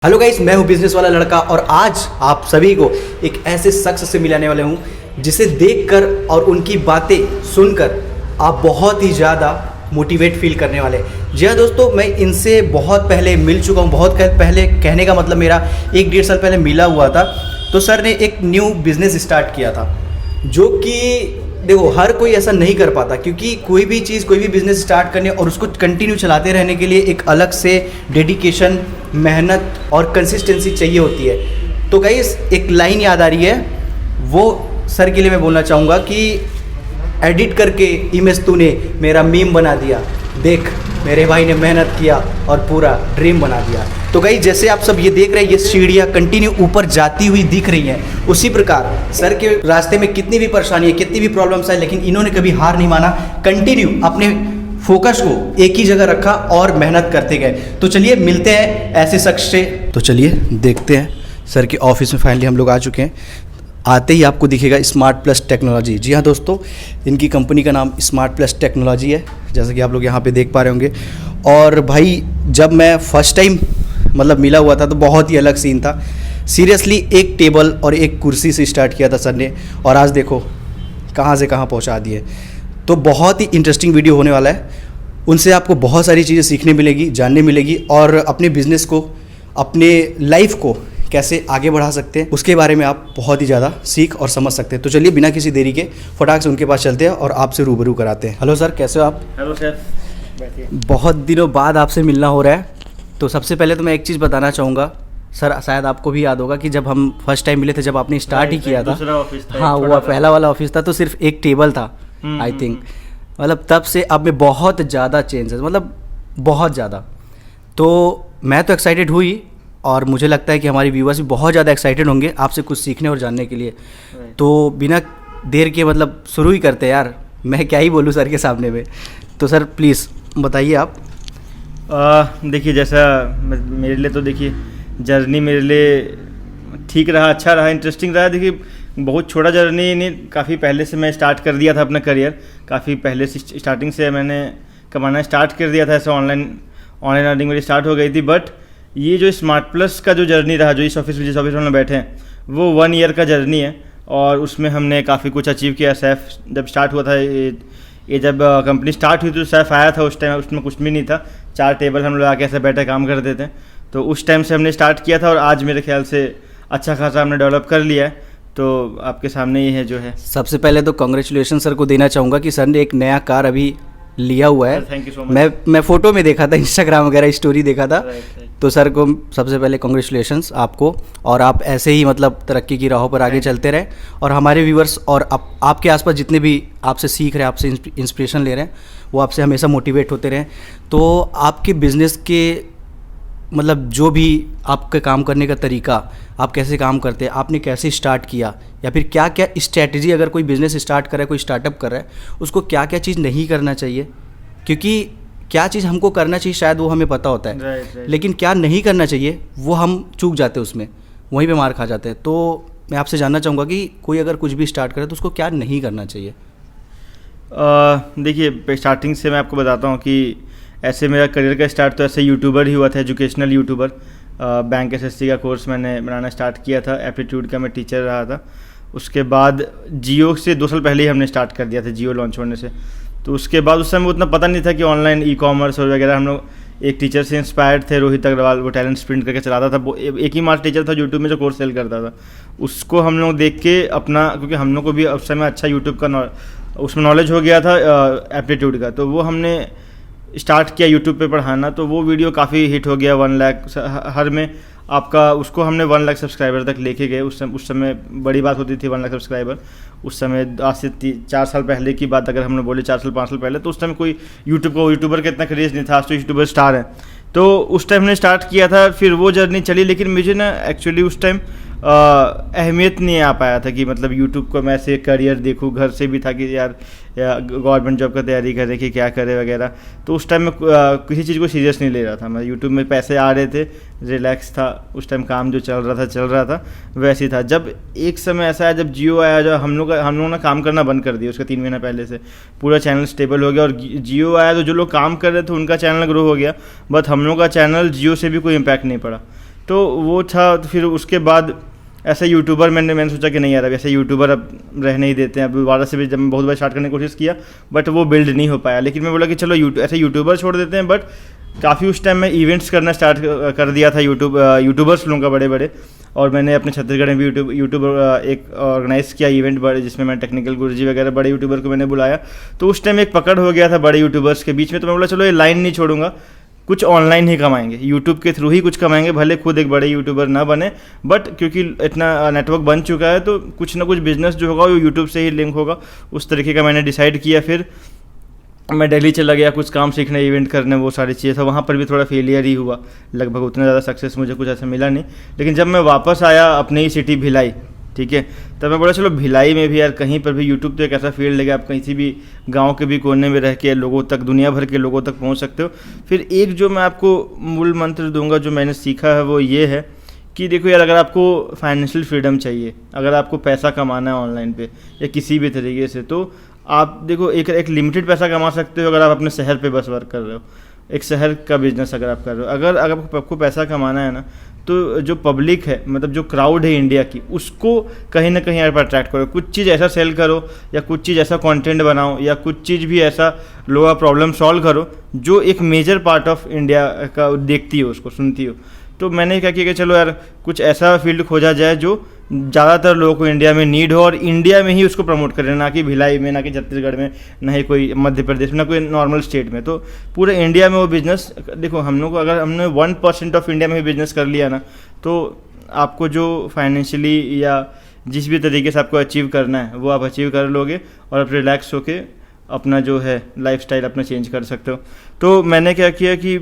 Hello guys, मैं हूं business वाला लड़का और आज आप सभी को एक ऐसे शख्स से मिलाने वाले हूं जिसे देखकर और उनकी बातें सुनकर आप बहुत ही ज़्यादा मोटिवेट फील करने वाले। जी हाँ दोस्तों, मैं इनसे बहुत पहले मिल चुका हूं। बहुत पहले कहने का मतलब मेरा 1-1.5 साल पहले मिला हुआ था। तो सर ने एक न्यू बिज़नेस स्टार्ट किया था, जो कि देखो हर कोई ऐसा नहीं कर पाता, क्योंकि कोई भी चीज़, कोई भी बिज़नेस स्टार्ट करने और उसको कंटिन्यू चलाते रहने के लिए एक अलग से डेडिकेशन, मेहनत और कंसिस्टेंसी चाहिए होती है। तो गाइस, एक लाइन याद आ रही है, वो सर के लिए मैं बोलना चाहूँगा कि एडिट करके इमेज तूने मेरा मीम बना दिया, देख मेरे भाई ने मेहनत किया और पूरा ड्रीम बना दिया। तो गाइस, जैसे आप सब ये देख रहे हैं, ये सीढ़ियाँ कंटिन्यू ऊपर जाती हुई दिख रही हैं, उसी प्रकार सर के रास्ते में कितनी भी परेशानी है, कितनी भी प्रॉब्लम्स है, लेकिन इन्होंने कभी हार नहीं माना। कंटिन्यू अपने फोकस को एक ही जगह रखा और मेहनत करते गए। तो चलिए मिलते हैं ऐसे शख्स से। तो चलिए देखते हैं सर के ऑफिस में। फाइनली हम लोग आ चुके हैं। आते ही आपको दिखेगा स्मार्ट प्लस टेक्नोलॉजी। जी हाँ दोस्तों, इनकी कंपनी का नाम स्मार्ट प्लस टेक्नोलॉजी है, जैसा कि आप लोग यहाँ पे देख पा रहे होंगे। और भाई, जब मैं फर्स्ट टाइम मिला हुआ था तो बहुत ही अलग सीन था। सीरियसली एक टेबल और एक कुर्सी से स्टार्ट किया था सर ने, और आज देखो कहाँ से कहाँ पहुँचा दिए। तो बहुत ही इंटरेस्टिंग वीडियो होने वाला है। उनसे आपको बहुत सारी चीज़ें सीखने मिलेगी, जानने मिलेगी, और अपने बिजनेस को, अपने लाइफ को कैसे आगे बढ़ा सकते हैं, उसके बारे में आप बहुत ही ज़्यादा सीख और समझ सकते हैं। तो चलिए बिना किसी देरी के फटाक से उनके पास चलते हैं और आपसे रूबरू कराते हैं। हेलो सर, कैसे हो आप? हेलो सर, बैठिए। बहुत दिनों बाद आपसे मिलना हो रहा है। तो सबसे पहले तो मैं एक चीज़ बताना चाहूँगा सर, शायद आपको भी याद होगा कि जब हम फर्स्ट टाइम मिले थे, जब आपने स्टार्ट ही किया था, दूसरा ऑफिस था, हाँ वो पहला वाला ऑफिस था, तो सिर्फ एक टेबल था आई थिंक। तब से अब में बहुत ज़्यादा चेंजेस, बहुत ज़्यादा। तो मैं तो एक्साइटेड हुई, और मुझे लगता है कि हमारी व्यूअर्स भी बहुत ज़्यादा एक्साइटेड होंगे आपसे कुछ सीखने और जानने के लिए। तो बिना देर के शुरू ही करते हैं यार। मैं क्या ही बोलूँ सर के सामने में। तो सर प्लीज़ बताइए आप। देखिए, जैसा मेरे लिए तो देखिए जर्नी मेरे लिए ठीक रहा, अच्छा रहा, इंटरेस्टिंग रहा। देखिए, बहुत छोटा जर्नी नहीं, काफ़ी पहले से मैं स्टार्ट कर दिया था अपना करियर। काफ़ी पहले से स्टार्टिंग से मैंने कमाना स्टार्ट कर दिया था। ऐसे ऑनलाइन अर्निंग मेरी स्टार्ट हो गई थी। बट ये जो स्मार्ट प्लस का जो जर्नी रहा, जो जिस ऑफिस में हम बैठे हैं, वो 1 ईयर का जर्नी है, और उसमें हमने काफ़ी कुछ अचीव किया। सैफ जब स्टार्ट हुआ था, ये जब कंपनी स्टार्ट हुई तो सैफ आया था, उस टाइम उसमें कुछ भी नहीं था। 4 टेबल हम लोग आके ऐसे बैठे काम करते थे। तो उस टाइम से हमने स्टार्ट किया था, और आज मेरे ख्याल से अच्छा खासा हमने डेवलप कर लिया है। तो आपके सामने ये है जो है। सबसे पहले तो कांग्रेचुलेशन सर को देना चाहूँगा कि सर ने एक नया कार अभी लिया हुआ है। Thank you so much. मैं फ़ोटो में देखा था, इंस्टाग्राम वगैरह स्टोरी देखा था। राइट। तो सर को सबसे पहले कांग्रेचुलेशंस आपको, और आप ऐसे ही तरक्की की राहों पर आगे चलते रहें। और हमारे व्यूवर्स और आपके आसपास जितने भी आपसे सीख रहे हैं, आपसे इंस्पिरेशन ले रहे हैं, वो आपसे हमेशा मोटिवेट होते रहें। तो आपके बिज़नेस के जो भी आपके काम करने का तरीका, आप कैसे काम करते हैं, आपने कैसे स्टार्ट किया, या फिर क्या क्या स्ट्रैटेजी, अगर कोई बिज़नेस स्टार्ट कर रहा है, कोई स्टार्टअप कर रहा है, उसको क्या क्या चीज़ नहीं करना चाहिए, क्योंकि क्या चीज़ हमको करना चाहिए शायद वो हमें पता होता है। राइट। लेकिन क्या नहीं करना चाहिए वो हम चूक जाते हैं, उसमें वहीं पे मार खा जाते हैं। तो मैं आपसे जानना चाहूँगा कि कोई अगर कुछ भी स्टार्ट करे तो उसको क्या नहीं करना चाहिए। देखिए, स्टार्टिंग से मैं आपको बताता हूँ कि ऐसे मेरा करियर का स्टार्ट तो ऐसे यूट्यूबर ही हुआ था, एजुकेशनल यूट्यूबर। बैंक एसएससी का कोर्स मैंने बनाना स्टार्ट किया था, एप्टीट्यूड का मैं टीचर रहा था। उसके बाद जियो से 2 साल पहले ही हमने स्टार्ट कर दिया था, जियो लॉन्च होने से। तो उसके बाद उस समय उतना पता नहीं था कि ऑनलाइन ई-कॉमर्स और वगैरह। हम लोग एक टीचर से इंस्पायर्ड थे, रोहित अग्रवाल, वो टैलेंट स्प्रिंट करके चलाता था। वो एक ही मात्र टीचर था यूट्यूब में जो कोर्स सेल करता था। उसको हम लोग देख के अपना, क्योंकि हम लोग को भी उस समय अच्छा यूट्यूब का उसमें नॉलेज हो गया था एप्टीट्यूड का, तो वो हमने स्टार्ट किया यूट्यूब पे पढ़ाना। तो वो वीडियो काफ़ी हिट हो गया, 1 लाख हर में आपका, उसको हमने 1 लाख सब्सक्राइबर तक लेके गए। उस समय बड़ी बात होती थी 1 लाख सब्सक्राइबर। उस समय आज से 4 साल पहले की बात अगर हमने बोले, 4 साल 5 साल पहले, तो उस टाइम कोई यूट्यूबर का इतना क्रेज़ नहीं था। आज तो यूट्यूबर स्टार है। तो उस टाइम हमने स्टार्ट किया था, फिर वो जर्नी चली। लेकिन मुझे ना एक्चुअली उस टाइम अहमियत नहीं आ पाया था कि यूट्यूब को मैं ऐसे करियर देखूँ। घर से भी था कि यार गवर्नमेंट जॉब का तैयारी करे कि क्या करे वगैरह। तो उस टाइम मैं किसी चीज़ को सीरियस नहीं ले रहा था। मैं यूट्यूब में पैसे आ रहे थे, रिलैक्स था उस टाइम, काम जो चल रहा था वैसे ही था। जब एक समय ऐसा आया, जब जियो आया, जब हम लोग ना काम करना बंद कर दिया उसका 3 महीना पहले से। पूरा चैनल स्टेबल हो गया, और जियो आया तो जो लोग काम कर रहे थे उनका चैनल ग्रो हो गया, बट हम लोग का चैनल जियो से भी कोई इम्पैक्ट नहीं पड़ा। तो वो था। तो फिर उसके बाद ऐसा यूट्यूबर मैंने सोचा कि नहीं यार अब ऐसे यूट्यूबर अब रह नहीं देते हैं। अब दोबारा से भी जब मैं बहुत बार स्टार्ट करने की कोशिश किया बट वो बिल्ड नहीं हो पाया। लेकिन मैं बोला कि चलो ऐसे यूट्यूबर छोड़ देते हैं। बट काफ़ी उस टाइम मैं इवेंट्स करना स्टार्ट कर दिया था यूट्यूबर्स लूँगा बड़े बड़े। और मैंने अपने छत्तीसगढ़ में भी यूट्यूब एक ऑर्गेनाइज़ किया इवेंट बड़े, जिसमें मैं टेक्निकल गुरुजी वगैरह बड़े यूट्यूबर को मैंने बुलाया। तो उस टाइम एक पकड़ हो गया था बड़े यूट्यूबर्स के बीच में। तो मैं बोला चलो ये लाइन नहीं छोड़ूंगा, कुछ ऑनलाइन ही कमाएंगे, यूट्यूब के थ्रू ही कुछ कमाएंगे, भले खुद एक बड़े यूट्यूबर ना बने बट क्योंकि इतना नेटवर्क बन चुका है तो कुछ ना कुछ बिजनेस जो होगा वो यूट्यूब से ही लिंक होगा। उस तरीके का मैंने डिसाइड किया। फिर मैं दिल्ली चला गया कुछ काम सीखने, इवेंट करने, वो सारी चीज़ें था। वहाँ पर भी थोड़ा फेलियर ही हुआ, लगभग उतना ज़्यादा सक्सेस मुझे कुछ ऐसा मिला नहीं। लेकिन जब मैं वापस आया अपने ही सिटी भिलाई, ठीक है, तब मैं बोला चलो भिलाई में भी यार कहीं पर भी यूट्यूब तो एक ऐसा फील्ड है कि आप कहीं से भी गांव के भी कोने में रह के लोगों तक, दुनिया भर के लोगों तक पहुंच सकते हो। फिर एक जो मैं आपको मूल मंत्र दूंगा जो मैंने सीखा है वो ये है कि देखो यार, अगर आपको फाइनेंशियल फ्रीडम चाहिए, अगर आपको पैसा कमाना है ऑनलाइन पे या किसी भी तरीके से, तो आप देखो एक लिमिटेड पैसा कमा सकते हो अगर आप अपने शहर पे बस वर्क कर रहे हो, एक शहर का बिजनेस अगर आप कर रहे हो। अगर आपको पैसा कमाना है ना, तो जो पब्लिक है, मतलब जो क्राउड है इंडिया की, उसको कहीं ना कहीं आप अट्रैक्ट करो। कुछ चीज़ ऐसा सेल करो या कुछ चीज़ ऐसा कंटेंट बनाओ या कुछ चीज़ भी ऐसा लोगों का प्रॉब्लम सॉल्व करो जो एक मेजर पार्ट ऑफ इंडिया का देखती हो, उसको सुनती हो। तो मैंने क्या किया कि चलो यार कुछ ऐसा फील्ड खोजा जाए जो ज़्यादातर लोगों को इंडिया में नीड हो और इंडिया में ही उसको प्रमोट करें, ना कि भिलाई में, ना कि छत्तीसगढ़ में, ना ही कोई मध्य प्रदेश में, ना कोई नॉर्मल स्टेट में। तो पूरे इंडिया में वो बिज़नेस, देखो हम लोग को अगर हमने 1% ऑफ इंडिया में भी बिज़नेस कर लिया ना, तो आपको जो फाइनेंशियली या जिस भी तरीके से आपको अचीव करना है वो आप अचीव कर लोगे और आप रिलैक्स होके अपना जो है लाइफस्टाइल अपना चेंज कर सकते हो। तो मैंने क्या किया कि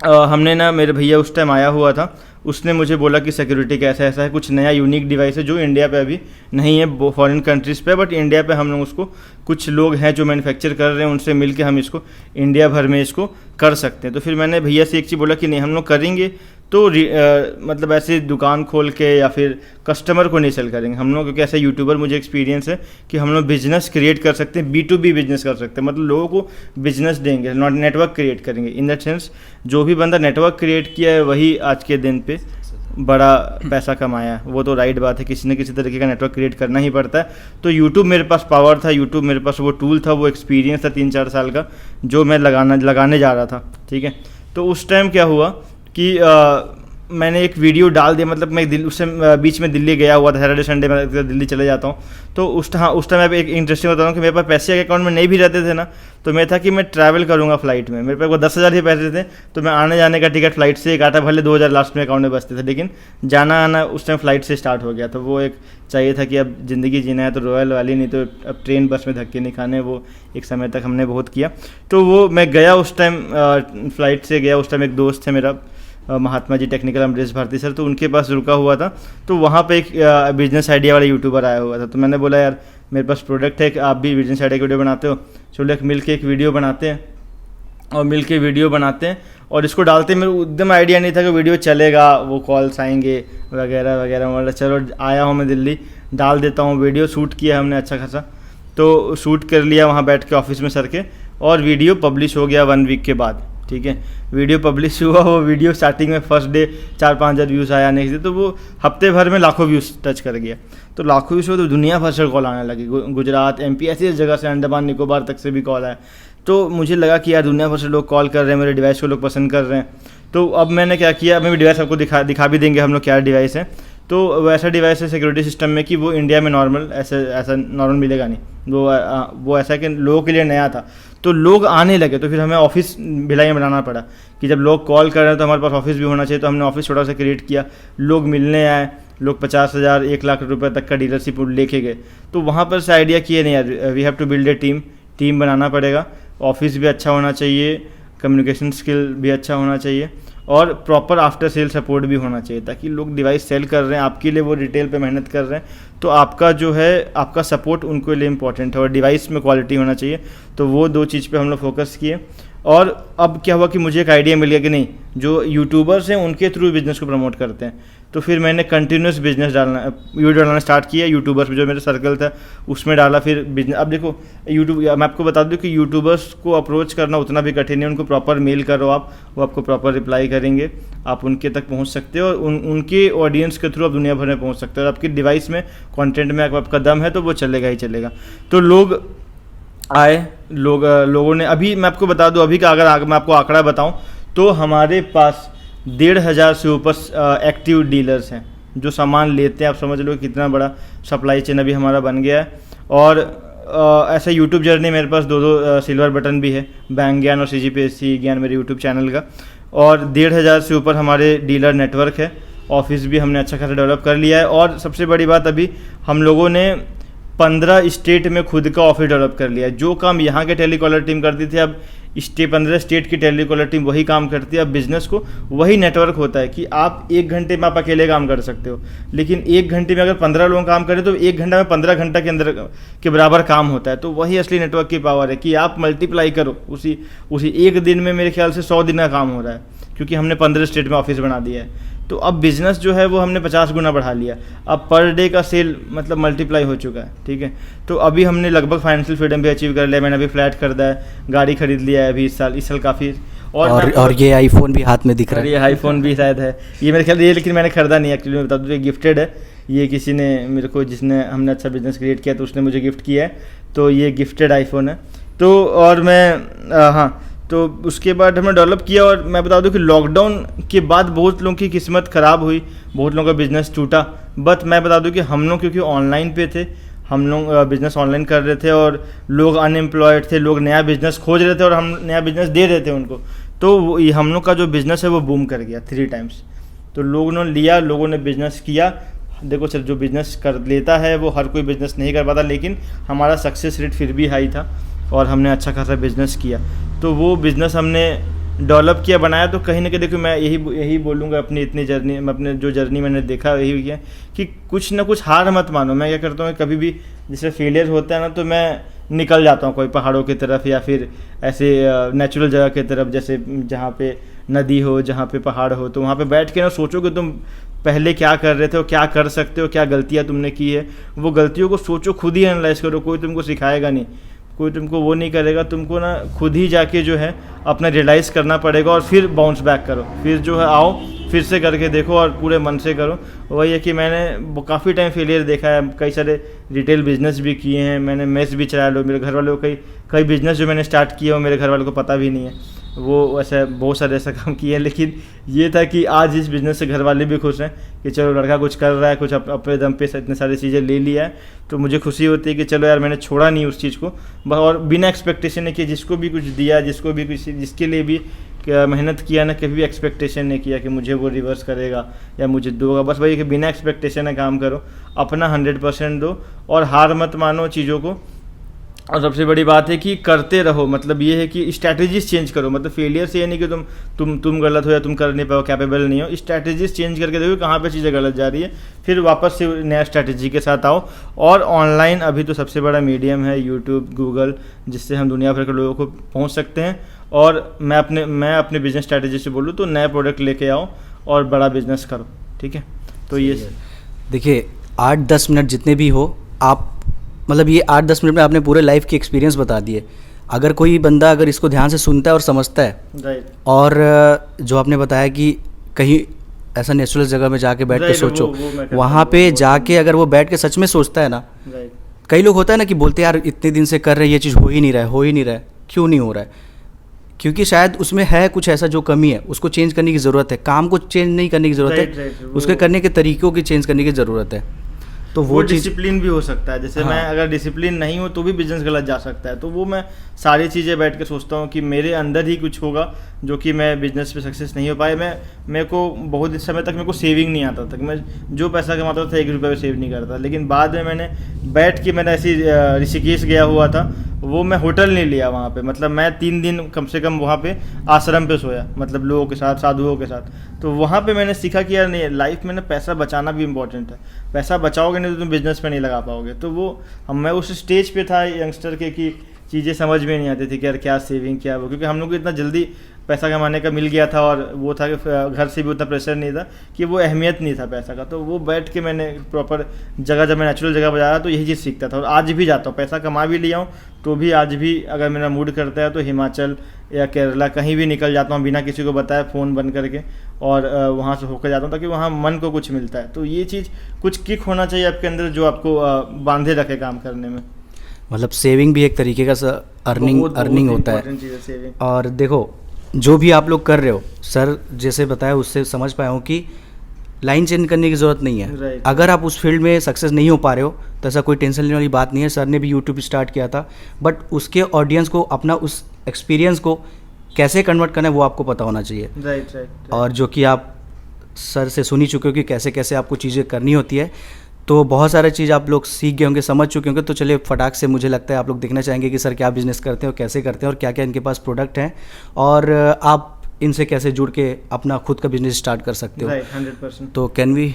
हमने ना, मेरे भैया उस टाइम आया हुआ था, उसने मुझे बोला कि सिक्योरिटी का ऐसा ऐसा है, कुछ नया यूनिक डिवाइस है जो इंडिया पे अभी नहीं है, फॉरेन कंट्रीज़ पे, बट इंडिया पे हम लोग उसको, कुछ लोग हैं जो मैन्युफैक्चर कर रहे हैं, उनसे मिलके हम इसको इंडिया भर में इसको कर सकते हैं। तो फिर मैंने भैया से एक चीज़ बोला कि नहीं, हम लोग करेंगे तो मतलब ऐसे दुकान खोल के या फिर कस्टमर को नहीं सेल करेंगे हम लोग, क्योंकि ऐसा यूट्यूबर मुझे एक्सपीरियंस है कि हम लोग बिजनेस क्रिएट कर सकते हैं, B2B बिजनेस कर सकते हैं, मतलब लोगों को बिजनेस देंगे, नॉट नेटवर्क क्रिएट करेंगे। इन दैट सेंस जो भी बंदा नेटवर्क क्रिएट किया है वही आज के दिन पे बड़ा पैसा कमाया है। वो तो राइट बात है, किसी न किसी तरीके का नेटवर्क क्रिएट करना ही पड़ता है। तो यूट्यूब मेरे पास पावर था, यूट्यूब मेरे पास वो टूल था, वो एक्सपीरियंस था 3-4 साल का जो मैं लगाने जा रहा था, ठीक है। तो उस टाइम क्या हुआ कि मैंने एक वीडियो डाल दिया, मतलब मैं उस टाइम बीच में दिल्ली गया हुआ था, सैटरडे संडे में दिल्ली चले जाता हूँ। तो उस टाइम मैं एक इंटरेस्टिंग बता रहा हूँ कि मेरे पास पैसे अकाउंट में नहीं भी रहते थे ना, तो मैं था कि मैं ट्रैवल करूँगा फ्लाइट में, मेरे पास 10,000 ही पैसे थे, तो मैं आने जाने का टिकट फ्लाइट से काटा, भले 2,000 लास्ट में अकाउंट में बचते थे, लेकिन जाना आना उस टाइम फ्लाइट से स्टार्ट हो गया। तो वो एक चाहिए था कि अब ज़िंदगी जीना है तो रॉयल वाली, नहीं तो अब ट्रेन बस में धक्के नहीं खाने। वो एक समय तक हमने बहुत किया। तो वो मैं गया उस टाइम, फ्लाइट से गया। उस टाइम एक दोस्त थे मेरा, महात्मा जी टेक्निकल, अमरीश भारती सर, तो उनके पास रुका हुआ था। तो वहाँ पे एक बिजनेस आइडिया वाला यूट्यूबर आया हुआ था। तो मैंने बोला यार मेरे पास प्रोडक्ट है कि आप भी बिजनेस आइडिया की वीडियो बनाते हो, चलो मिल के एक वीडियो बनाते हैं। और मिल के वीडियो बनाते हैं और इसको डालते हैं। मेरे एकदम आइडिया नहीं था कि वीडियो चलेगा, वो कॉल्स आएंगे वगैरह वगैरह। मतलब चलो आया हूँ मैं दिल्ली, डाल देता हूँ। वीडियो शूट किया हमने अच्छा खासा, तो शूट कर लिया वहाँ बैठ के ऑफिस में सर के, और वीडियो पब्लिश हो गया 1 वीक के बाद, ठीक है। वीडियो पब्लिश हुआ, वो वीडियो स्टार्टिंग में फर्स्ट डे 4-5 हज़ार व्यूज़ आया, नेक्स्ट डे तो वो हफ्ते भर में लाखों व्यूज़ टच कर गया। तो लाखों व्यूज़ हो तो दुनिया भर से कॉल आने लगी, गुजरात, MP, ऐसी जगह से, अंडमान निकोबार तक से भी कॉल आया। तो मुझे लगा कि यार दुनिया भर से लोग कॉल कर रहे हैं, मेरे डिवाइस को लोग पसंद कर रहे हैं। तो अब मैंने क्या किया, अब मैं डिवाइस आपको दिखा भी देंगे हम लोग क्या डिवाइस है। तो वैसा डिवाइस है सिक्योरिटी सिस्टम में कि वो इंडिया में नॉर्मल ऐसा नॉर्मल मिलेगा नहीं। वो ऐसा कि लोगों के लिए नया था, तो लोग आने लगे। तो फिर हमें ऑफिस भिलाई में बनाना पड़ा कि जब लोग कॉल कर रहे हैं तो हमारे पास ऑफिस भी होना चाहिए। तो हमने ऑफिस छोटा सा क्रिएट किया, लोग मिलने आए, लोग 50,000 1 लाख रुपए तक का डीलरशिप लेके गए। तो वहाँ पर से आइडिया किए नहीं यार, we have to build a team बनाना पड़ेगा। ऑफिस भी अच्छा होना चाहिए, कम्युनिकेशन स्किल भी अच्छा होना चाहिए, और प्रॉपर आफ्टर सेल सपोर्ट भी होना चाहिए, ताकि लोग डिवाइस सेल कर रहे हैं आपके लिए, वो रिटेल पे मेहनत कर रहे हैं, तो आपका जो है आपका सपोर्ट उनके लिए इंपॉर्टेंट है, और डिवाइस में क्वालिटी होना चाहिए। तो वो 2 चीज़ पे हम लोग फोकस किए। और अब क्या हुआ कि मुझे एक आइडिया मिल गया कि नहीं, जो यूट्यूबर्स हैं उनके थ्रू बिज़नेस को प्रमोट करते हैं। तो फिर मैंने कंटिन्यूस बिजनेस वीडियो डालना स्टार्ट किया। यूट्यूबर्स जो मेरे सर्कल था उसमें डाला, फिर बिजनेस। अब देखो यूट्यूब, मैं आपको बता दूं कि यूट्यूबर्स को अप्रोच करना उतना भी कठिन है। उनको प्रॉपर मेल करो आप, वो आपको प्रॉपर रिप्लाई करेंगे, आप उनके तक पहुंच सकते हो और उनके ऑडियंस के थ्रू आप दुनिया भर में पहुंच सकते हो। और आपकी डिवाइस में कंटेंट में आपका दम है तो वो चलेगा ही चलेगा। तो लोग आए, लोगों ने, अभी मैं आपको बता दूं, अभी का अगर मैं आपको आंकड़ा बताऊं तो हमारे पास 1,500 से ऊपर एक्टिव डीलर्स हैं जो सामान लेते हैं। आप समझ लो कितना बड़ा सप्लाई चेन अभी हमारा बन गया है। और ऐसा यूट्यूब जर्नी मेरे पास दो सिल्वर बटन भी है, बैंक ज्ञान और CGPSC ज्ञान मेरे यूट्यूब चैनल का। और 1,500 से ऊपर हमारे डीलर नेटवर्क है। ऑफिस भी हमने अच्छा खासा डेवलप कर लिया है। और सबसे बड़ी बात, अभी हम लोगों ने 15 स्टेट में खुद का ऑफिस डेवलप कर लिया है। जो काम यहाँ के टेलीकॉलर टीम करती थी, अब 15 स्टेट की टेलीकॉलर टीम वही काम करती है। अब बिजनेस को वही नेटवर्क होता है कि आप 1 घंटे में आप अकेले काम कर सकते हो, लेकिन 1 घंटे में अगर 15 लोग काम करें तो 1 घंटा में 15 घंटा के अंदर के बराबर काम होता है। तो वही असली नेटवर्क की पावर है कि आप मल्टीप्लाई करो, उसी 1 दिन में मेरे ख्याल से 100 दिन का काम हो रहा है, क्योंकि हमने 15 स्टेट में ऑफिस बना दिया है। तो अब बिज़नेस जो है वो हमने 50 गुना बढ़ा लिया। अब पर डे का सेल मतलब मल्टीप्लाई हो चुका है, ठीक है। तो अभी हमने लगभग फाइनेंशियल फ्रीडम भी अचीव कर लिया। मैंने अभी फ्लैट खरीदा है, गाड़ी खरीद लिया है अभी इस साल काफ़ी। और ये आईफोन भी हाथ में दिख रहा है। ये आईफोन भी शायद है, ये मेरे ख्याल, ये लेकिन मैंने खरीदा नहीं एक्चुअली, मैं बता दूँ, ये गिफ्टेड है। ये किसी ने मेरे को, जिसने हमने अच्छा बिजनेस क्रिएट किया तो उसने मुझे गिफ्ट किया है, तो ये गिफ्टेड आईफोन है। तो और मैं हाँ, तो उसके बाद हमने डेवलप किया। और मैं बता दूं कि लॉकडाउन के बाद बहुत लोगों की किस्मत ख़राब हुई, बहुत लोगों का बिज़नेस टूटा। बट मैं बता दूं कि हम लोग क्योंकि ऑनलाइन पे थे, हम लोग बिज़नेस ऑनलाइन कर रहे थे और लोग अनएम्प्लॉयड थे, लोग नया बिज़नेस खोज रहे थे और हम नया बिज़नेस दे रहे थे उनको। तो हम लोग का जो बिज़नेस है वो बूम कर गया 3 टाइम्स। तो लोगों ने लिया, लोगों ने बिज़नेस किया। देखो सर, जो बिज़नेस कर लेता है वो हर कोई बिज़नेस नहीं कर पाता, लेकिन हमारा सक्सेस रेट फिर भी हाई था और हमने अच्छा खासा बिज़नेस किया। तो वो बिज़नेस हमने डेवलप किया, बनाया। तो कहीं ना कहीं देखो, मैं यही बोलूँगा अपनी इतनी जर्नी में, अपने जो जर्नी मैंने देखा यही है कि कुछ ना कुछ हार मत मानो। मैं क्या करता हूँ, कभी भी जैसे फेलियर होता है ना, तो मैं निकल जाता हूँ कोई पहाड़ों की तरफ या फिर ऐसे नेचुरल जगह की तरफ, जैसे जहाँ पे नदी हो, जहाँ पे पहाड़ हो, तो वहाँ पे बैठ के ना सोचो कि तुम पहले क्या कर रहे थे और क्या कर सकते हो, क्या गलतियाँ तुमने की है। वो गलतियों को सोचो, खुद ही एनालाइज करो, कोई तुमको सिखाएगा नहीं, कोई तुमको वो नहीं करेगा। तुमको ना खुद ही जाके जो है अपना रियलाइज़ करना पड़ेगा और फिर बाउंस बैक करो, फिर जो है आओ, फिर से करके देखो और पूरे मन से करो। वही है कि मैंने काफ़ी टाइम फेलियर देखा है, कई सारे रिटेल बिजनेस भी किए हैं, मैंने मेस भी चलाया। लो मेरे घर वालों को कई बिजनेस जो मैंने स्टार्ट किए वो मेरे घर वालों को पता भी नहीं है, वो ऐसा बहुत सारे ऐसा काम किए हैं। लेकिन ये था कि आज इस बिज़नेस से घर वाले भी खुश हैं कि चलो लड़का कुछ कर रहा है, कुछ अपने दम पे इतने सारी चीज़ें ले लिया है। तो मुझे खुशी होती है कि चलो यार, मैंने छोड़ा नहीं उस चीज़ को, और बिना एक्सपेक्टेशन है कि जिसको भी कुछ दिया, जिसको भी कुछ, जिसके लिए भी मेहनत किया ना, कभी भी एक्सपेक्टेशन नहीं किया कि मुझे वो रिवर्स करेगा या मुझे दोगा। बस वही कि बिना एक्सपेक्टेशन है काम करो, अपना 100% दो और हार मत मानो चीज़ों को। और सबसे बड़ी बात है कि करते रहो, मतलब ये है कि स्ट्रैटेजीज चेंज करो। मतलब फेलियर से ये नहीं कि तुम गलत हो या तुम कर नहीं पाओ, कैपेबल नहीं हो। स्ट्रैटेजीज चेंज करके देखो कहाँ पे चीज़ें गलत जा रही है, फिर वापस से नया स्ट्रैटेजी के साथ आओ। और ऑनलाइन अभी तो सबसे बड़ा मीडियम है यूट्यूब, गूगल, जिससे हम दुनिया भर के लोगों को पहुँच सकते हैं। और मैं अपने बिजनेस स्ट्रैटेजी से बोलूँ तो नए प्रोडक्ट लेके आओ और बड़ा बिजनेस करो, ठीक है। तो ये देखिए, 8-10 मिनट जितने भी हो आप, मतलब ये 8-10 मिनट में आपने पूरे लाइफ की एक्सपीरियंस बता दिए। अगर कोई बंदा अगर इसको ध्यान से सुनता है और समझता है, राइट, और जो आपने बताया कि कहीं ऐसा नेचुरल जगह में जाके बैठ के सोचो, वहाँ पे जाके अगर वो बैठ के सच में सोचता है ना, कई लोग होता है ना कि बोलते हैं यार इतने दिन से कर रहे हैं, ये चीज़ हो ही नहीं रहा है। क्यों नहीं हो रहा है? क्योंकि शायद उसमें है कुछ ऐसा जो कमी है, उसको चेंज करने की ज़रूरत है। काम को चेंज नहीं करने की ज़रूरत है, उसके करने के तरीक़ों की चेंज करने की ज़रूरत है। तो वो डिसिप्लिन भी हो सकता है। जैसे मैं अगर डिसिप्लिन नहीं हूँ तो भी बिजनेस गलत जा सकता है। तो वो मैं सारी चीज़ें बैठ के सोचता हूँ कि मेरे अंदर ही कुछ होगा जो कि मैं बिजनेस पे सक्सेस नहीं हो पाए। मेरे को बहुत समय तक मेरे को सेविंग नहीं आता था। मैं जो पैसा कमाता था 1 रुपये भी सेव नहीं करता। लेकिन बाद में मैंने बैठ के, मैंने ऐसी ऋषिकेश गया हुआ था, वो मैं होटल नहीं लिया वहाँ पे। मतलब मैं 3 दिन कम से कम वहाँ पे आश्रम पे सोया, मतलब लोगों के साथ, साधुओं के साथ। तो वहाँ पे मैंने सीखा कि यार नहीं, लाइफ में ना पैसा बचाना भी इम्पोर्टेंट है। पैसा बचाओगे नहीं तो तुम बिजनेस पे नहीं लगा पाओगे। तो वो मैं उस स्टेज पे था यंगस्टर के कि चीज़ें समझ में नहीं आती थी कि यार क्या सेविंग क्या वो, क्योंकि हम लोग को इतना जल्दी पैसा कमाने का मिल गया था और वो था कि घर से भी उतना प्रेशर नहीं था कि वो अहमियत नहीं था पैसा का। तो वो बैठ के मैंने प्रॉपर जगह, जब मैं नेचुरल जगह पर जा रहा तो यही चीज़ सीखता था। और आज भी जाता हूँ, पैसा कमा भी लिया हूँ तो भी आज भी अगर मेरा मूड करता है तो हिमाचल या केरला कहीं भी निकल जाता हूँ बिना किसी को बताए, फ़ोन बंद करके, और वहाँ से होकर जाता हूँ ताकि वहाँ मन को कुछ मिलता है। तो ये चीज़ कुछ किक होना चाहिए आपके अंदर जो आपको बांधे रखे काम करने में। मतलब सेविंग भी एक तरीके का अर्निंग होता है। चीज़ है सेविंग। और देखो जो भी आप लोग कर रहे हो, सर जैसे बताया उससे समझ पाया हूँ कि लाइन चेंज करने की ज़रूरत नहीं है। Right. अगर आप उस फील्ड में सक्सेस नहीं हो पा रहे हो तो ऐसा कोई टेंशन लेने वाली बात नहीं है। सर ने भी यूट्यूब स्टार्ट किया था, बट उसके ऑडियंस को अपना उस एक्सपीरियंस को कैसे कन्वर्ट करना है वो आपको पता होना चाहिए। राइट। और जो कि आप सर से सुन ही चुके हो कि कैसे कैसे आपको चीज़ें करनी होती है, तो बहुत सारी चीज़ आप लोग सीख गए होंगे, समझ चुके होंगे। तो चलिए फटाक से मुझे लगता है आप लोग देखना चाहेंगे कि सर क्या बिज़नेस करते हैं और कैसे करते हैं और क्या क्या इनके पास प्रोडक्ट हैं और आप इनसे कैसे जुड़ के अपना खुद का बिजनेस स्टार्ट कर सकते हो। राइट, 100%। तो कैन वी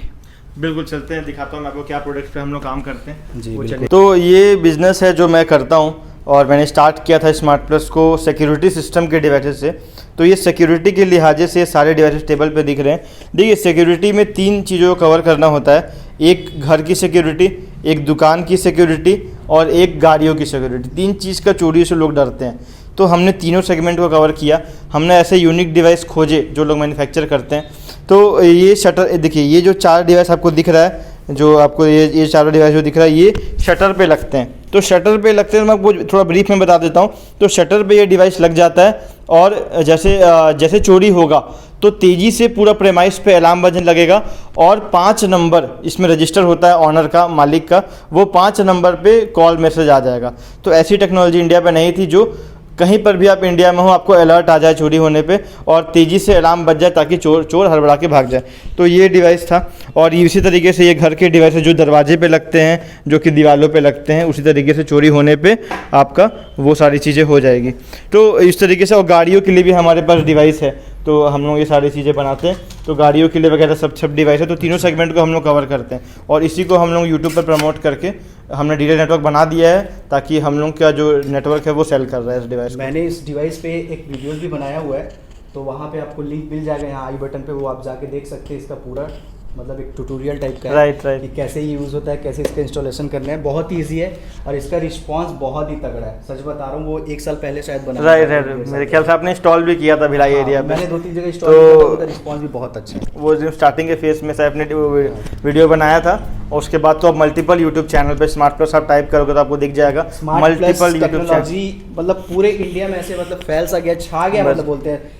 बिल्कुल चलते हैं, दिखाता हूँ मैं आपको क्या प्रोडक्ट पे हम लोग काम करते हैं जी, वो बिल्कुल। चलिए। तो ये बिज़नेस है जो मैं करता हूँ और मैंने स्टार्ट किया था स्मार्ट प्लस को सिक्योरिटी सिस्टम के डिवाइसेस से। तो ये सिक्योरिटी के लिहाजे से सारे डिवाइसेस टेबल पे दिख रहे हैं। देखिए सिक्योरिटी में 3 चीज़ों को कवर करना होता है, एक घर की सिक्योरिटी, एक दुकान की सिक्योरिटी और एक गाड़ियों की सिक्योरिटी। 3 चीज़ का चोरी से लोग डरते हैं, तो हमने तीनों सेगमेंट को कवर किया। हमने ऐसे यूनिक डिवाइस खोजे जो लोग मैन्युफैक्चर करते हैं। तो ये शटर देखिए, ये जो 4 डिवाइस आपको दिख रहा है, जो आपको ये चारों डिवाइस जो दिख रहा है ये शटर पे लगते हैं। तो शटर पे लगते हैं, मैं आपको थोड़ा ब्रीफ में बता देता हूँ। तो शटर पे ये डिवाइस लग जाता है और जैसे चोरी होगा तो तेज़ी से पूरा प्रेमाइस पे अलार्म बजने लगेगा और 5 नंबर इसमें रजिस्टर होता है ऑनर का, मालिक का, वो 5 नंबर पे कॉल मैसेज आ जाएगा। तो ऐसी टेक्नोलॉजी इंडिया पे नहीं थी जो कहीं पर भी आप इंडिया में हो आपको अलर्ट आ जाए चोरी होने पे और तेज़ी से अलार्म बज जाए ताकि चोर हड़बड़ा के भाग जाए। तो ये डिवाइस था। और इसी तरीके से ये घर के डिवाइस जो दरवाजे पे लगते हैं, जो कि दीवारों पे लगते हैं, उसी तरीके से चोरी होने पे आपका वो सारी चीज़ें हो जाएगी। तो इस तरीके से, और गाड़ियों के लिए भी हमारे पास डिवाइस है, तो हम लोग ये सारी चीज़ें बनाते हैं। तो गाड़ियों के लिए वगैरह सब डिवाइस है। तो तीनों सेगमेंट को हम लोग कवर करते हैं और इसी को हम लोग यूट्यूब पर प्रमोट करके हमने डीलर नेटवर्क बना दिया है ताकि हम लोग का जो नेटवर्क है वो सेल कर रहा है इस डिवाइस को। मैंने इस डिवाइस पे एक वीडियो भी बनाया हुआ है, तो वहाँ पे आपको लिंक मिल जाएगा यहाँ आई बटन पे, वो आप जाके देख सकते हैं। इसका पूरा मतलब एक ट्यूटोरियल टाइप का है। राइट। कि कैसे ये यूज़ होता है, कैसे इसका इंस्टॉलेशन करना है। बहुत ईजी है और इसका रिस्पांस बहुत ही तगड़ा है, सच बता रहा हूँ। वो 1 साल पहले शायद बना। राइट। मेरे ख्याल से आपने इंस्टॉल भी किया था भिलाई एरिया में। मैंने 2-3 जगह इंस्टॉल किया था, उसका रिस्पांस भी बहुत अच्छा है। वो जो स्टार्टिंग के फेस में से आपने वीडियो बनाया था और उसके बाद तो आप मल्टीपल यूट्यूब चैनल पे स्मार्ट प्लस आप टाइप करोगे तो आपको दिख जाएगा मल्टीपल यूट्यूब चैनल। मतलब पूरे इंडिया में ऐसे मतलब फैल सा गया, छा गया, मतलब बोलते हैं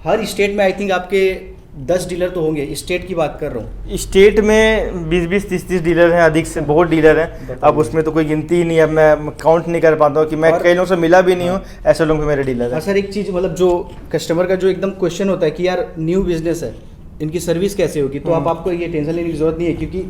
हर स्टेट में। आई थिंक आपके 10 डीलर तो होंगे, स्टेट की बात कर रहा हूँ। स्टेट में 20-20, 30-30 डीलर हैं, अधिक से बहुत डीलर हैं। अब उसमें तो कोई गिनती ही नहीं है, अब मैं काउंट नहीं कर पाता हूँ कि मैं कई लोगों से मिला भी नहीं हूँ, ऐसे लोग मेरे डीलर हैं। सर एक चीज़ मतलब जो कस्टमर का जो एकदम क्वेश्चन होता है कि यार न्यू बिजनेस है, इनकी सर्विस कैसे होगी, तो अब आपको ये टेंशन लेने की जरूरत नहीं है क्योंकि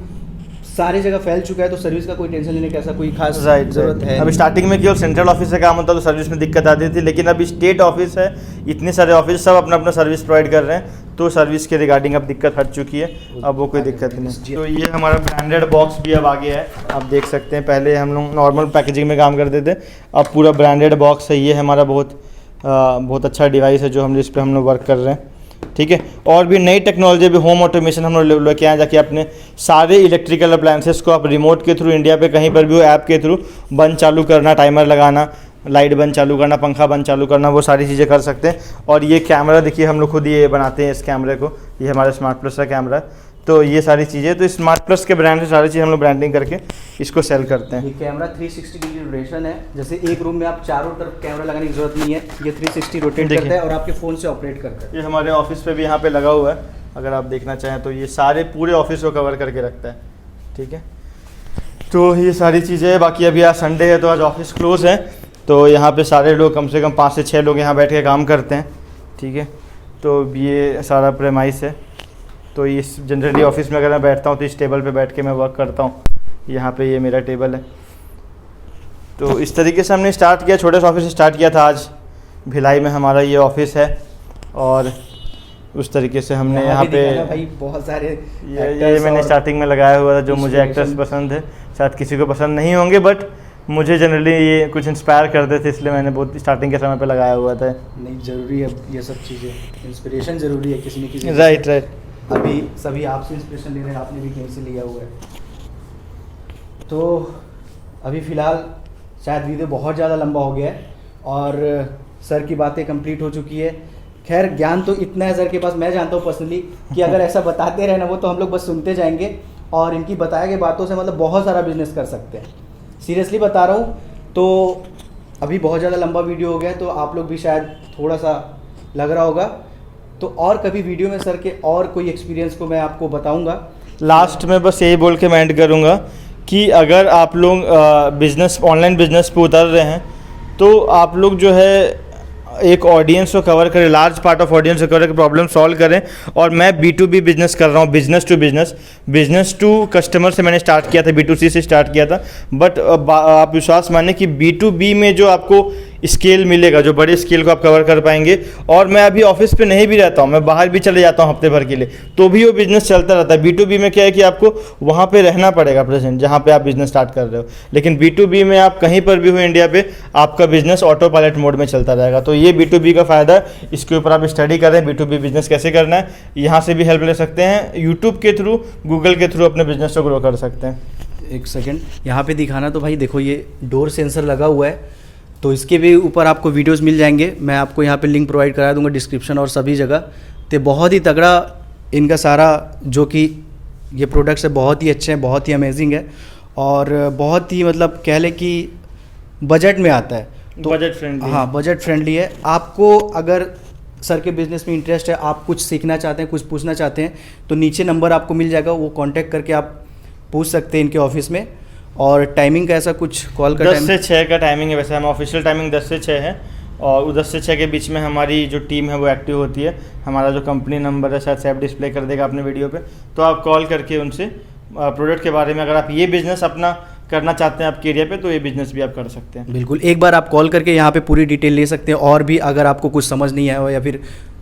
सारी जगह फैल चुका है। तो सर्विस का कोई टेंशन लेने का ऐसा कोई खास जरूरत है। अब स्टार्टिंग में केवल सेंट्रल ऑफिस से काम होता तो सर्विस में दिक्कत आती थी, लेकिन अभी स्टेट ऑफिस है, इतने सारे ऑफिस सब अपना अपना सर्विस प्रोवाइड कर रहे हैं, तो सर्विस के रिगार्डिंग अब दिक्कत हट चुकी है, अब वो कोई दिक्कत नहीं। तो ये हमारा ब्रांडेड बॉक्स भी अब आ गया है, आप देख सकते हैं। पहले हम लोग नॉर्मल पैकेजिंग में काम करते थे, अब पूरा ब्रांडेड बॉक्स है। ये हमारा बहुत अच्छा डिवाइस है जो जिस पर हम लोग वर्क कर रहे हैं, ठीक है। और भी नई टेक्नोलॉजी भी होम ऑटोमेशन हम लोग लेके आए, जाके अपने सारे इलेक्ट्रिकल अप्लायंसेस को आप रिमोट के थ्रू इंडिया पे कहीं पर भी हो ऐप के थ्रू बंद चालू करना, टाइमर लगाना, लाइट बंद चालू करना, पंखा बंद चालू करना, वो सारी चीज़ें कर सकते हैं। और ये कैमरा देखिए, हम लोग खुद ये बनाते हैं इस कैमरे को, ये हमारा स्मार्ट प्लस का कैमरा है। तो ये सारी चीज़ें, तो स्मार्ट प्लस के ब्रांड से सारी चीज़ हम लोग ब्रांडिंग करके इसको सेल करते हैं। ये कैमरा 360 डिग्री रोटेशन है, जैसे एक रूम में आप चारों तरफ कैमरा लगाने की जरूरत नहीं है, ये 360 रोटेट करता है और आपके फ़ोन से ऑपरेट करता है। ये हमारे ऑफिस पे भी यहाँ पे लगा हुआ है, अगर आप देखना चाहें तो ये सारे पूरे ऑफिस को कवर करके रखता है, ठीक है। तो ये सारी चीज़ें, बाकी अभी आज संडे है तो आज ऑफिस क्लोज है, तो यहाँ पे सारे लोग कम से कम 5 से 6 लोग यहाँ बैठ के काम करते हैं, ठीक है। तो ये सारा प्रेमाइस है। तो इस जनरली ऑफिस में अगर मैं बैठता हूँ तो इस टेबल पे बैठ के मैं वर्क करता हूँ, यहाँ पे ये मेरा टेबल है। तो इस तरीके से हमने स्टार्ट किया, छोटे से ऑफिस से स्टार्ट किया था। आज भिलाई में हमारा ये ऑफिस है और उस तरीके से हमने यहाँ पे भाई बहुत सारे ये मैंने स्टार्टिंग में लगाया हुआ था, जो मुझे एक्टर्स पसंद है, शायद किसी को पसंद नहीं होंगे, बट मुझे जनरली ये कुछ इंस्पायर करते थे, इसलिए मैंने बहुत स्टार्टिंग के समय पे लगाया हुआ था। नहीं, ज़रूरी है ये सब चीज़ें, इंस्पिरेशन ज़रूरी है किसी न किसी। Right right. अभी सभी आपसे इंस्पिरेशन ले रहे हैं, आपने भी कहीं से लिया हुआ है। तो अभी फ़िलहाल शायद वीडियो बहुत ज़्यादा लंबा हो गया है और सर की बातें कंप्लीट हो चुकी है। खैर ज्ञान तो इतना है सर के पास, मैं जानता हूँ पर्सनली कि अगर ऐसा बताते रहे ना वो, तो हम लोग बस सुनते जाएंगे और इनकी बताए गई बातों से मतलब बहुत सारा बिजनेस कर सकते हैं। सीरियसली बता रहा हूँ। तो अभी बहुत ज़्यादा लंबा वीडियो हो गया, तो आप लोग भी शायद थोड़ा सा लग रहा होगा। तो और कभी वीडियो में सर के और कोई एक्सपीरियंस को मैं आपको बताऊँगा। लास्ट में बस यही बोल के मैं एंड करूँगा कि अगर आप लोग बिजनेस, ऑनलाइन बिजनेस पे उतर रहे हैं, तो आप लोग जो है एक ऑडियंस को कवर करें, लार्ज पार्ट ऑफ ऑडियंस को कवर करके प्रॉब्लम सॉल्व करें। और मैं B2B बिजनेस कर रहा हूँ, बिजनेस टू कस्टमर से मैंने स्टार्ट किया था, B2C से स्टार्ट किया था। बट आप विश्वास माने कि B2B में जो आपको स्केल मिलेगा, जो बड़े स्केल को आप कवर कर पाएंगे। और मैं अभी ऑफिस पे नहीं भी रहता हूँ, मैं बाहर भी चले जाता हूँ हफ्ते भर के लिए, तो भी वो बिजनेस चलता रहता है। B2B में क्या है कि आपको वहाँ पे रहना पड़ेगा प्रेजेंट, जहाँ पे आप बिजनेस स्टार्ट कर रहे हो। लेकिन B2B में आप कहीं पर भी हो इंडिया पे, आपका बिजनेस ऑटो पायलट मोड में चलता रहेगा। तो ये B2B का फ़ायदा है, इसके ऊपर आप स्टडी करें, B2B बिजनेस कैसे करना है, यहाँ से भी हेल्प ले सकते हैं। यूट्यूब के थ्रू, गूगल के थ्रू अपने बिजनेस को ग्रो कर सकते हैं। एक सेकेंड यहाँ पे दिखाना, तो भाई देखो ये डोर सेंसर लगा हुआ है, तो इसके भी ऊपर आपको वीडियोस मिल जाएंगे। मैं आपको यहाँ पे लिंक प्रोवाइड करा दूंगा डिस्क्रिप्शन और सभी जगह। तो बहुत ही तगड़ा इनका सारा जो कि ये प्रोडक्ट्स है, बहुत ही अच्छे हैं, बहुत ही अमेजिंग है और बहुत ही मतलब कह लें कि बजट में आता है। तो बजट फ्रेंडली, हाँ बजट फ्रेंडली है। आपको अगर सर के बिज़नेस में इंटरेस्ट है, आप कुछ सीखना चाहते हैं, कुछ पूछना चाहते हैं, तो नीचे नंबर आपको मिल जाएगा, वो कांटेक्ट करके आप पूछ सकते हैं इनके ऑफिस में। और टाइमिंग का ऐसा कुछ कॉल का 10 से 6 का टाइमिंग है। वैसे हम ऑफिशियल टाइमिंग 10 से 6 है और 10 से 6 के बीच में हमारी जो टीम है वो एक्टिव होती है। हमारा जो कंपनी नंबर है शायद से आप डिस्प्ले कर देगा अपने वीडियो पे, तो आप कॉल करके उनसे प्रोडक्ट के बारे में, अगर आप ये बिज़नेस अपना करना चाहते हैं आपके एरिया पे, तो ये बिज़नेस भी आप कर सकते हैं। बिल्कुल, एक बार आप कॉल करके यहाँ पे पूरी डिटेल ले सकते हैं। और भी अगर आपको कुछ समझ नहीं आया हो, या फिर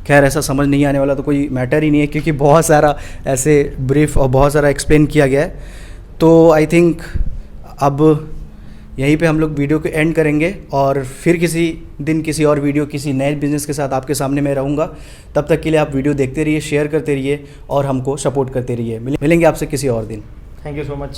खैर ऐसा समझ नहीं आने वाला तो कोई मैटर ही नहीं है, क्योंकि बहुत सारा ऐसे ब्रीफ और बहुत सारा एक्सप्लेन किया गया है। तो आई थिंक अब यहीं पे हम लोग वीडियो को एंड करेंगे और फिर किसी दिन किसी और वीडियो, किसी नए बिज़नेस के साथ आपके सामने मैं रहूँगा। तब तक के लिए आप वीडियो देखते रहिए, शेयर करते रहिए और हमको सपोर्ट करते रहिए। मिलेंगे आपसे किसी और दिन। Thank you so much.